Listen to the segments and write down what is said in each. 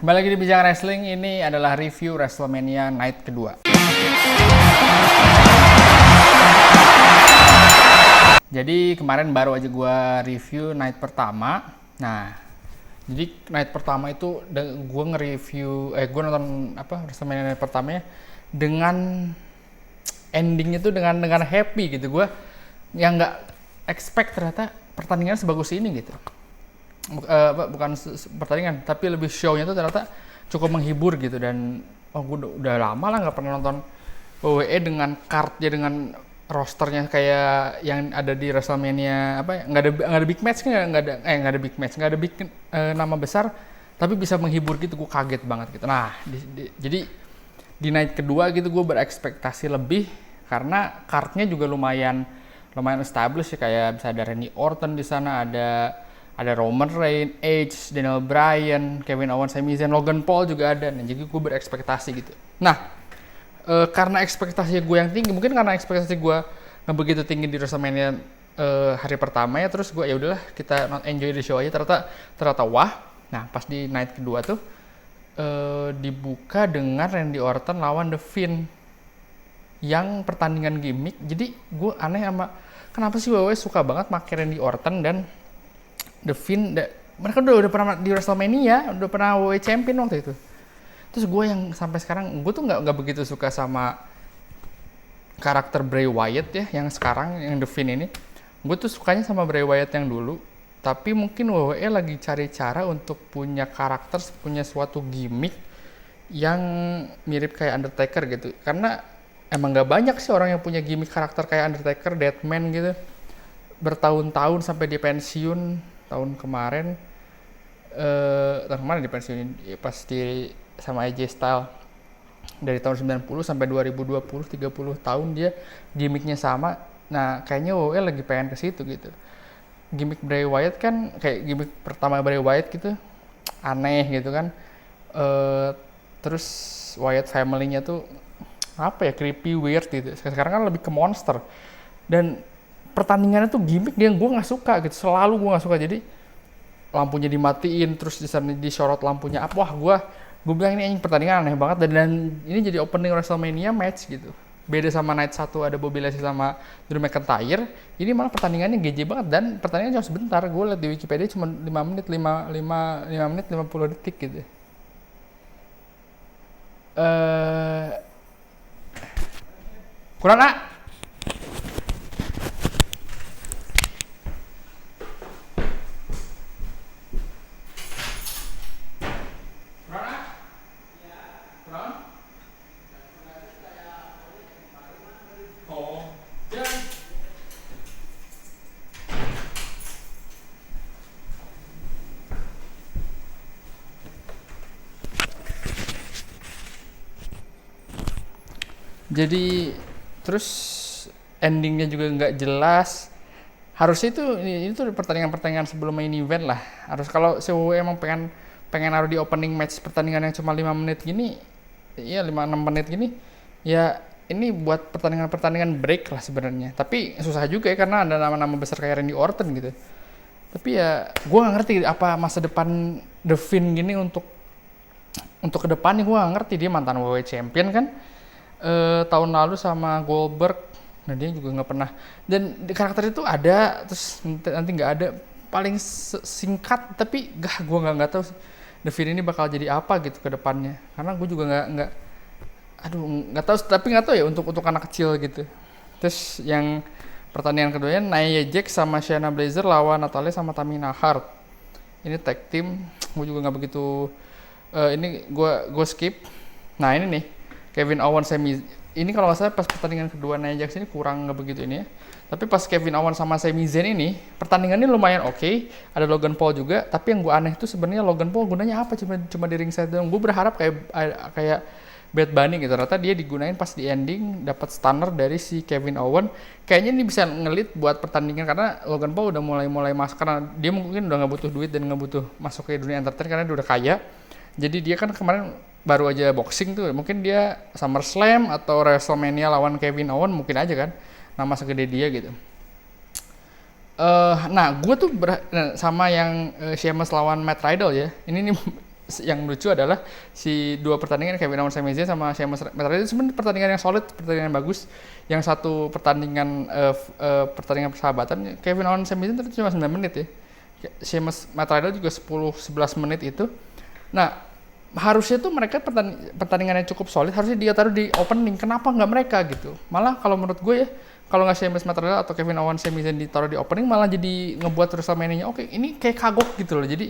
Kembali lagi di Bincang Wrestling, ini adalah review WrestleMania Night kedua. Jadi kemarin baru aja gue review Night pertama. Nah, jadi Night pertama itu gue nge-review, gue nonton WrestleMania Night pertamanya dengan ending itu dengan happy gitu. Gue yang nggak expect ternyata pertandingan sebagus ini gitu. Bukan pertandingan, tapi lebih show-nya tuh ternyata cukup menghibur gitu. Dan gue udah lama lah nggak pernah nonton WWE dengan card-nya, dengan rosternya kayak yang ada di WrestleMania nggak ada big match, nggak ada big nama besar, tapi bisa menghibur gitu. Gue kaget banget gitu. Nah, jadi di night kedua gitu gue berekspektasi lebih karena card-nya juga lumayan established ya, kayak bisa ada Randy Orton di sana, ada Roman Reigns, Edge, Daniel Bryan, Kevin Owens, Sami Zayn, Logan Paul juga ada. Nah, jadi gue berekspektasi gitu. Nah, karena ekspektasi gue yang tinggi, mungkin karena ekspektasi gue nggak begitu tinggi di WrestleMania hari pertama ya, terus gue ya udahlah kita enjoy the show aja. Ternyata wah. Nah, pas di night kedua tuh dibuka dengan Randy Orton lawan The Fiend yang pertandingan gimmick. Jadi gue aneh sama kenapa sih WWE suka banget pakai Randy Orton dan The Fiend. Mereka udah pernah di WrestleMania, udah pernah WWE Champion waktu itu. Terus gue yang sampai sekarang, gue tuh nggak begitu suka sama karakter Bray Wyatt ya, yang sekarang, yang The Fiend ini. Gue tuh sukanya sama Bray Wyatt yang dulu. Tapi mungkin WWE lagi cari cara untuk punya karakter, punya suatu gimmick yang mirip kayak Undertaker gitu. Karena emang nggak banyak sih orang yang punya gimmick karakter kayak Undertaker, Deadman gitu. Bertahun-tahun sampai dia pensiun. Tahun kemarin dipensiunin pas di sama AJ Styles dari tahun 90 sampai 2020, 30 tahun dia gimmicknya sama. Nah, kayaknya WWE lagi pengen ke situ gitu. Gimmick Bray Wyatt kan kayak gimmick pertama Bray Wyatt gitu, aneh gitu kan. Terus Wyatt family-nya tuh creepy, weird gitu. Sekarang kan lebih ke monster. Dan pertandingannya tuh gimmick dia gue nggak suka gitu, selalu gue nggak suka. Jadi lampunya dimatiin, terus di sana disorot lampunya apa, wah gue bilang ini pertandingan aneh banget. Dan ini jadi opening WrestleMania match gitu. Beda sama night 1 ada Bobby Lashley sama Drew McIntyre, ini malah pertandingannya GG banget. Dan pertandingannya cuma sebentar, gue liat di Wikipedia cuma 5 menit 50 detik gitu. Kurang ah. Jadi terus endingnya juga nggak jelas. Harusnya itu pertandingan sebelum main event lah. Harus, kalau WWE emang pengen naruh di opening match pertandingan yang cuma 5 menit gini, ya 5-6 menit gini, ya ini buat pertandingan break lah sebenarnya. Tapi susah juga ya karena ada nama-nama besar kayak Randy Orton gitu. Tapi ya gue nggak ngerti apa masa depan The Fiend gini untuk kedepannya. Gue nggak ngerti, dia mantan WWE Champion kan tahun lalu sama Goldberg. Nah, dia juga nggak pernah, dan karakter itu ada terus nanti nggak ada, paling singkat. Tapi gue nggak tahu The Fiend ini bakal jadi apa gitu ke depannya, karena gue juga nggak tahu. Tapi nggak tahu ya untuk anak kecil gitu. Terus yang pertandingan keduanya Nia Jax sama Shayna Baszler lawan Natalya sama Tamina Hart. Ini tag team, gue juga nggak begitu ini gue skip. Nah, ini nih Kevin Owens, ini kalau nggak salah pas pertandingan kedua Nia Jax ini kurang nggak begitu ini ya. Tapi pas Kevin Owens sama Sami Zayn ini pertandingannya lumayan oke. Ada Logan Paul juga. Tapi yang gue aneh itu sebenarnya Logan Paul gunanya apa? Cuma di ringside doang. Gue berharap kayak Bad Bunny gitu. Ternyata dia digunain pas di ending dapat stunner dari si Kevin Owens. Kayaknya ini bisa ngelit buat pertandingan karena Logan Paul udah mulai masuk, karena dia mungkin udah nggak butuh duit dan nggak butuh masuk ke dunia entertain karena dia udah kaya. Jadi dia kan kemarin baru aja boxing tuh, mungkin dia SummerSlam atau WrestleMania lawan Kevin Owens mungkin aja kan, nama segede dia gitu. Nah gue tuh sama yang Sheamus lawan Matt Riddle ya, ini nih yang lucu adalah si dua pertandingan Kevin Owens Sami Zayn sama Sheamus Matradel itu sebenarnya pertandingan yang solid, pertandingan yang bagus. Yang satu pertandingan persahabatan Kevin Owens Sami Zayn itu cuma 9 menit ya. Sheamus Matradel juga 10-11 menit itu. Nah, harusnya tuh mereka pertandingannya cukup solid, harusnya dia taruh di opening. Kenapa nggak mereka gitu? Malah kalau menurut gue ya, kalau nggak Sheamus Matradel atau Kevin Owens Sami Zayn ditaruh di opening, malah jadi ngebuat WrestleMania-nya oke, ini kayak kagok gitu loh. Jadi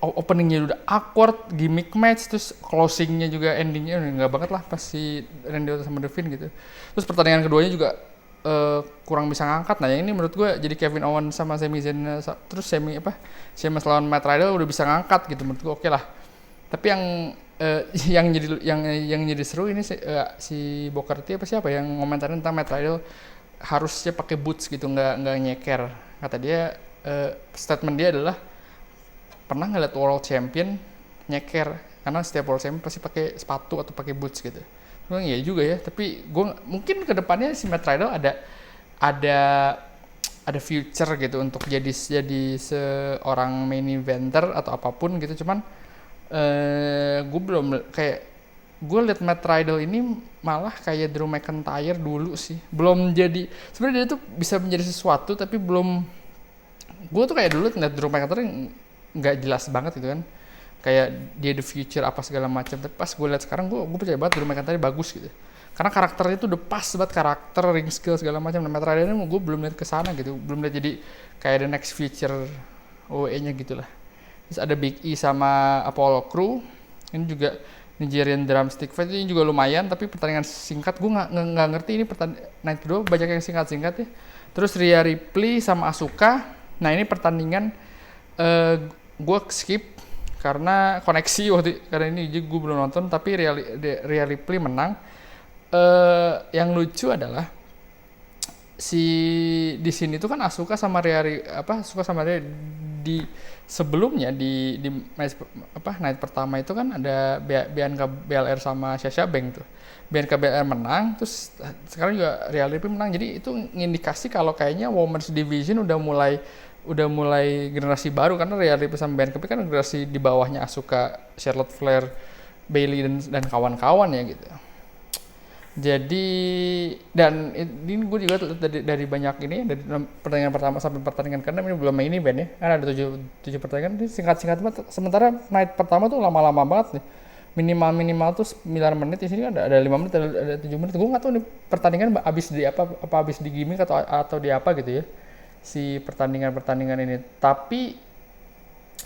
openingnya udah awkward, gimmick match, terus closingnya juga endingnya nggak banget lah pas si Randy Orton sama The Fiend gitu. Terus pertandingan keduanya juga kurang bisa ngangkat. Nah yang ini menurut gue jadi Kevin Owens sama Sami Zayn terus Sheamus lawan Matt Riddle udah bisa ngangkat gitu, menurut gue oke lah. Tapi yang jadi seru ini si Booker T apa siapa yang ngomentarin tentang Matt Riddle harusnya pakai boots gitu, nggak nyeker. Kata dia statement dia adalah pernah ngeliat world champion nyeker, karena setiap world champion pasti pakai sepatu atau pakai boots gitu. Gue iya juga ya, tapi gue mungkin kedepannya si Matt Riddle ada future gitu untuk jadi seorang main eventer atau apapun gitu. Cuman gue belum kayak gue liat Matt Riddle ini malah kayak Drew McIntyre dulu sih, belum jadi sebenarnya dia tuh bisa menjadi sesuatu tapi belum. Gue tuh kayak dulu ngeliat Drew McIntyre nggak jelas banget gitu kan, kayak dia the future apa segala macam. Tapi pas gue lihat sekarang gue percaya banget Drew McIntyre bagus gitu, karena karakternya tuh udah pas banget, karakter, ring skill segala macam. Nah Matt Riddle ini gue belum lihat kesana gitu, belum lihat jadi kayak the next future OE-nya gitulah. Terus ada Big E sama Apollo Crew, ini juga Nigerian drumstick fight, ini juga lumayan tapi pertandingan singkat. Gue nggak ngerti ini night kedua banyak yang singkat ya. Terus Rhea Ripley sama Asuka, nah ini pertandingan gue skip karena koneksi karena ini gue belum nonton. Tapi Rhea Ripley menang. Yang lucu adalah di sini tuh kan Asuka sama Rhea di sebelumnya di match night pertama itu kan ada Bianca Belair sama Sasha Banks tuh. Bianca Belair menang, terus sekarang juga Rhea Ripley menang. Jadi itu ngindikasi kalau kayaknya Women's Division udah mulai generasi baru, karena Rhea Ripley sama Bianca Belair kan generasi di bawahnya Asuka, Charlotte Flair, Bayley dan kawan-kawan ya gitu. Jadi dan ini gue juga dari banyak ini, dari pertandingan pertama sampai pertandingan ke-6 ini belum main event ya, kan ada 7 pertandingan, ini singkat-singkat banget. Sementara night pertama tuh lama-lama banget nih, minimal tuh 9 menit. Di sini kan ada 5 menit, ada 7 menit. Gue nggak tahu nih pertandingan habis di apa habis di gimmick atau di apa gitu ya si pertandingan ini. Tapi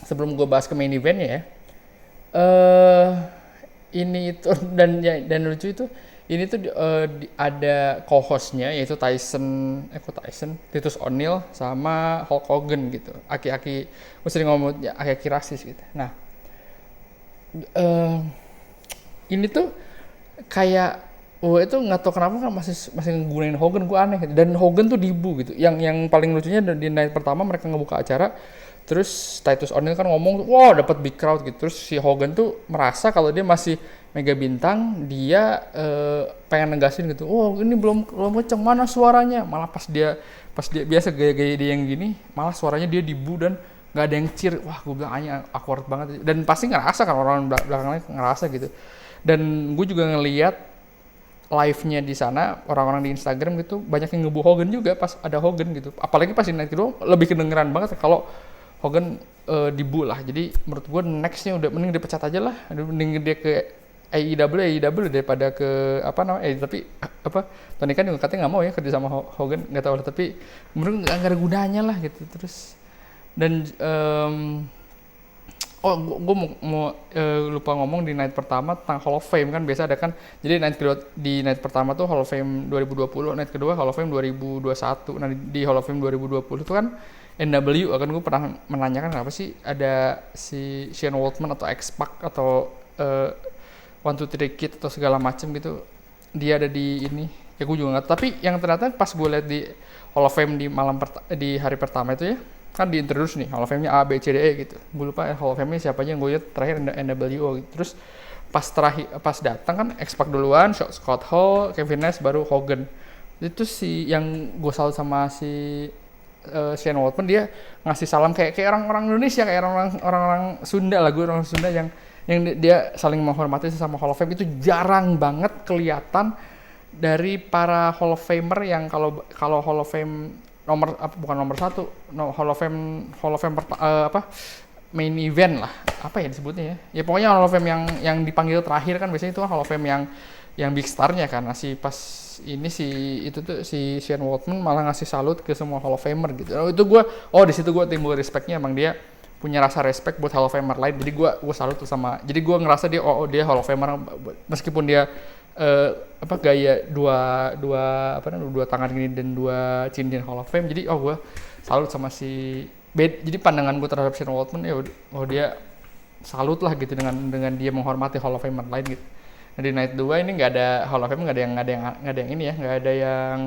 sebelum gue bahas ke main eventnya ya, ini itu dan lucu itu, ini tuh ada co-hostnya yaitu Titus O'Neil sama Hulk Hogan gitu. Aki-aki, gue sering ngomong ya, aki-aki rasis gitu. Nah, ini tuh kayak itu nggak tahu kenapa kan masih nggunain Hogan, gue aneh gitu. Dan Hogan tuh dibu gitu. Yang paling lucunya di night pertama mereka ngebuka acara, terus Titus O'Neil kan ngomong, wow dapat big crowd gitu. Terus si Hogan tuh merasa kalau dia masih mega bintang, dia pengen negasin gitu. Oh ini belum kenceng, mana suaranya? Malah pas dia biasa gaya-gaya dia yang gini, malah suaranya dia dibu dan nggak ada yang cheer. Wah gue bilang aja awkward banget. Dan pasti ngerasa kan orang belakangnya ngerasa gitu. Dan gue juga ngeliat live-nya di sana, orang-orang di Instagram gitu banyak yang ngebu Hogan juga pas ada Hogan gitu. Apalagi pas di night kedua lebih kedengeran banget kalau Hogan dibu lah. Jadi menurut gue nextnya udah mending dipecat aja lah, mending dia ke AEW daripada ke tapi Tony kan juga katanya nggak mau ya kerja sama Hogan, nggak tahu lah, tapi menurut nggak ada gunanya lah gitu. Terus dan gue mau lupa ngomong di night pertama tentang Hall of Fame kan biasa ada kan. Jadi di night pertama tuh Hall of Fame 2020, night kedua Hall of Fame 2021. Nah di Hall of Fame 2020 itu kan NW kan, gue pernah menanyakan kenapa sih ada si Shane Waltman atau X-Pac atau 1-2-3 Kid atau segala macem gitu, dia ada di ini ya. Gue juga nggak, tapi yang ternyata pas gue lihat di Hall of Fame di hari pertama itu ya kan diintroduce nih Hall of Fame-nya A, B, C, D, E gitu. Gue lupa Hall of Fame-nya siapa aja yang gue lihat terakhir NWO gitu. Terus pas datang kan X-Pac duluan, Scott Hall, Kevin Nash, baru Hogan. Itu si yang gue salut sama si Shane Waltman, dia ngasih salam kayak orang-orang Indonesia, kayak orang-orang Sunda lah, gue orang Sunda yang yang dia saling menghormati sesama Hall of Fame itu jarang banget kelihatan dari para Hall of Famer yang kalau Hall of Fame bukan nomor satu, Hall of Fame main event lah, apa ya disebutnya ya pokoknya Hall of Fame yang dipanggil terakhir kan biasanya itu kan Hall of Fame yang big star-nya kan. Pas ini si Shane Waltman malah ngasih salut ke semua Hall of Famer gitu. Itu di situ gue timbul respect-nya, emang dia punya rasa respect buat Hall of Famer lain. Jadi gue salut tuh jadi gue ngerasa dia Hall of Famer meskipun dia gaya dua tangan gini dan dua cincin Hall of Fame. Jadi gue salut sama jadi pandangan gue terhadap Shane Waltman dia salut lah gitu dengan dia menghormati Hall of Famer lain gitu. Nah, di Night 2 ini nggak ada Hall of Fame, nggak ada yang ini ya, nggak ada yang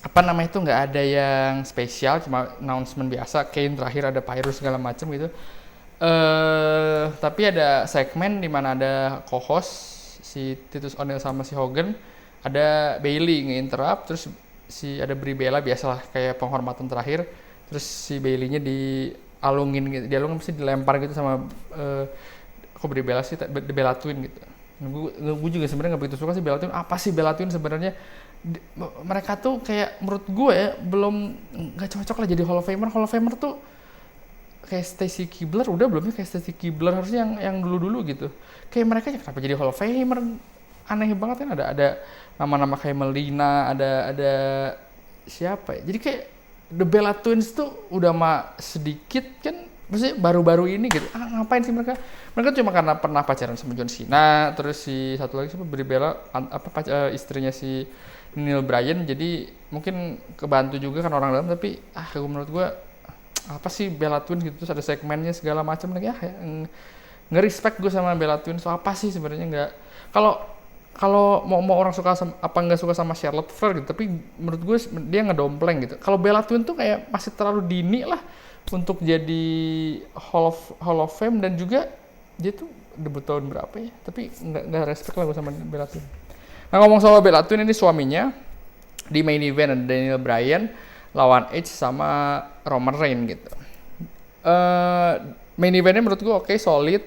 nggak ada yang spesial, cuma announcement biasa. Kane terakhir ada pyro segala macam gitu. Tapi ada segmen di mana ada co-host si Titus O'Neil sama si Hogan, ada Bayley nge-interrupt, terus ada Brie Bella biasalah kayak penghormatan terakhir, terus si Bayley-nya dialungin gitu, mesti dilempar gitu sama Brie Bella sih, Bella Twin gitu. Gue juga sebenarnya nggak begitu suka sih Bella Twin. Apa sih Bella Twin sebenarnya? Mereka tuh kayak menurut gue ya belum nggak cocok lah jadi Hall of Famer. Hall of Famer tuh kayak Stacy Keibler udah belum ya, kayak Stacy Keibler harusnya yang dulu gitu. Kayak mereka kenapa jadi Hall of Famer? Aneh banget kan, ada nama-nama kayak Melina, ada siapa ya? Jadi kayak The Bella Twins tuh udah sedikit kan, maksudnya baru-baru ini gitu. Ngapain sih mereka? Mereka cuma karena pernah pacaran sama John Cena, terus si satu lagi siapa, Brie Bella istrinya si Neil Bryan, jadi mungkin kebantu juga kan orang dalam. Tapi menurut gue apa sih Bella Twins gitu, terus ada segmennya segala macam lagi nge-respect gue sama Bella Twins. So apa sih sebenarnya, nggak kalau mau orang suka nggak suka sama Charlotte Flair gitu, tapi menurut gue dia ngedompleng gitu. Kalau Bella Twins tuh kayak masih terlalu dini lah untuk jadi Hall of Fame, dan juga dia tuh debut tahun berapa ya, tapi nggak respect lah gue sama Bella Twins. Nah, ngomong soal Bella Twins, ini suaminya di main event ada Daniel Bryan lawan Edge sama Roman Reigns gitu. Main eventnya menurut gue oke, solid,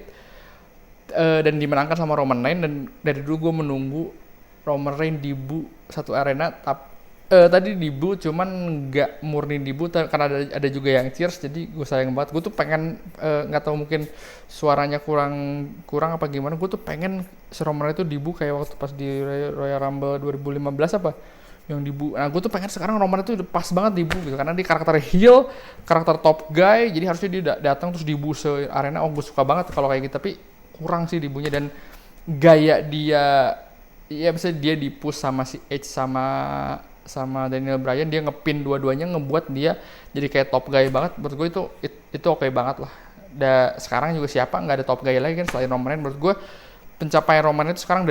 dan dimenangkan sama Roman Reigns. Dan dari dulu gue menunggu Roman Reigns debut satu arena, tadi debut cuman nggak murni debut karena ada juga yang cheers, jadi gue sayang banget. Gue tuh pengen nggak tahu mungkin suaranya kurang apa gimana, gue tuh pengen si Roman Reigns itu debut kayak waktu pas di Royal Rumble 2015 yang debut. Nah, gue tuh pengen sekarang Roman itu pas banget debut gitu, karena dia karakter heel, karakter top guy, jadi harusnya dia datang terus debut se arena. Gue suka banget kalau kayak gitu, tapi kurang sih debutnya. Dan gaya dia ya bisa dia di-push sama si Edge sama Daniel Bryan, dia ngepin dua-duanya, ngebuat dia jadi kayak top guy banget. Menurut gue itu oke banget lah. Sekarang juga siapa nggak ada top guy lagi kan selain Roman Reigns. Menurut gue pencapaian Roman Reigns sekarang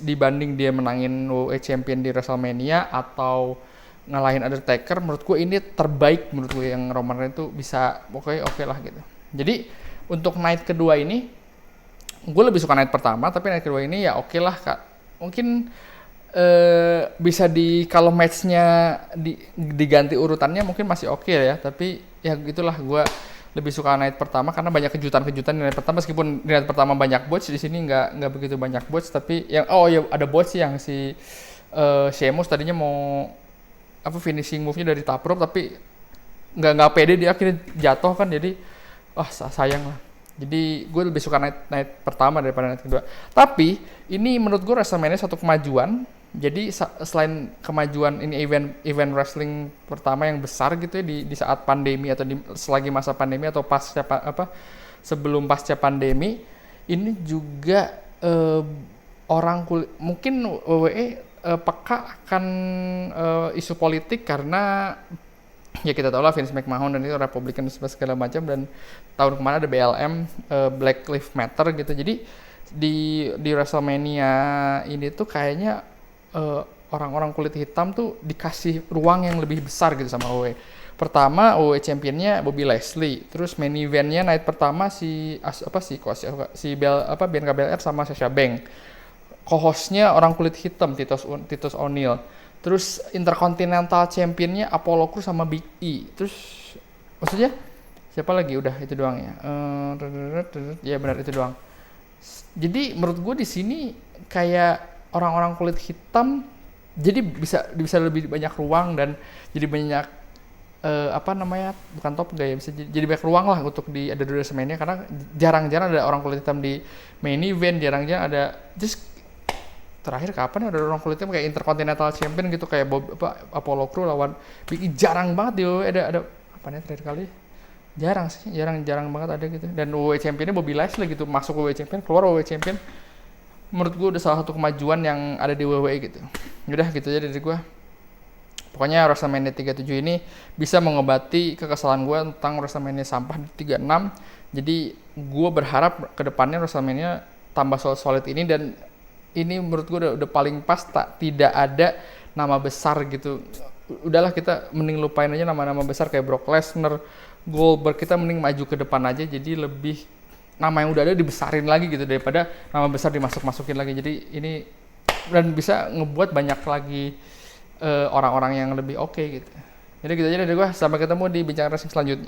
dibanding dia menangin WWE Champion di WrestleMania atau ngalahin Undertaker, menurut gue ini terbaik menurut gue yang Roman Reigns tuh bisa oke lah gitu. Jadi untuk night kedua ini gue lebih suka night pertama, tapi night kedua ini ya oke lah Kak. Mungkin bisa kalau matchnya diganti urutannya mungkin masih oke ya, tapi ya gitulah, gue lebih suka night pertama karena banyak kejutan-kejutan di night pertama. Meskipun di night pertama banyak botch, di sini nggak begitu banyak botch, tapi yang ada botch yang si Sheamus tadinya mau finishing move-nya dari top rope, tapi nggak pede, dia akhirnya jatuh kan, jadi sayang lah. Jadi gue lebih suka night pertama daripada night kedua. Tapi ini menurut gue WrestleMania satu kemajuan. Jadi selain kemajuan ini event wrestling pertama yang besar gitu ya di saat pandemi atau selagi masa pandemi atau sebelum pasca pandemi, ini juga mungkin WWE peka akan isu politik, karena ya kita tahu lah Vince McMahon dan itu Republican segala macam, dan tahun kemarin ada BLM, Black Lives Matter gitu. Jadi di WrestleMania ini tuh kayaknya orang-orang kulit hitam tuh dikasih ruang yang lebih besar gitu sama WWE. Pertama WWE Championnya Bobby Lashley, terus main eventnya night pertama Bianca Belair sama Sasha Banks. Co-hostnya orang kulit hitam Titus O'Neil. Terus Intercontinental Championnya Apollo Crews sama Big E. Terus maksudnya siapa lagi, udah itu doang ya. Ya benar itu doang. Jadi menurut gue di sini kayak orang-orang kulit hitam jadi bisa lebih banyak ruang dan jadi banyak apa namanya, bukan top gak ya, bisa jadi banyak ruang lah untuk ada di WrestleMania karena jarang-jarang ada orang kulit hitam di main event, jarang-jarang ada. Just terakhir kapan ada orang kulit hitam kayak Intercontinental Champion gitu, kayak Apollo Crew lawan Big E, jarang banget di WWE. Ada apa nih terakhir kali, jarang sih, jarang banget ada gitu. Dan WWE Championnya Bobby Lashley gitu, masuk WWE Champion, keluar WWE Champion. Menurut gue udah salah satu kemajuan yang ada di WWE gitu. Udah gitu aja dari gue. Pokoknya WrestleMania 37 ini bisa mengobati kekesalan gue tentang WrestleMania sampah di 36. Jadi gue berharap kedepannya WrestleMania tambah solid ini, dan ini menurut gue udah paling pas, tidak ada nama besar gitu. Udahlah, kita mending lupain aja nama-nama besar kayak Brock Lesnar, Goldberg, kita mending maju ke depan aja. Jadi lebih nama yang udah ada dibesarin lagi gitu daripada nama besar dimasuk-masukin lagi. Jadi ini dan bisa ngebuat banyak lagi orang-orang yang lebih oke gitu. Jadi gitu aja dari gue, sampai ketemu di bincang wrestling selanjutnya.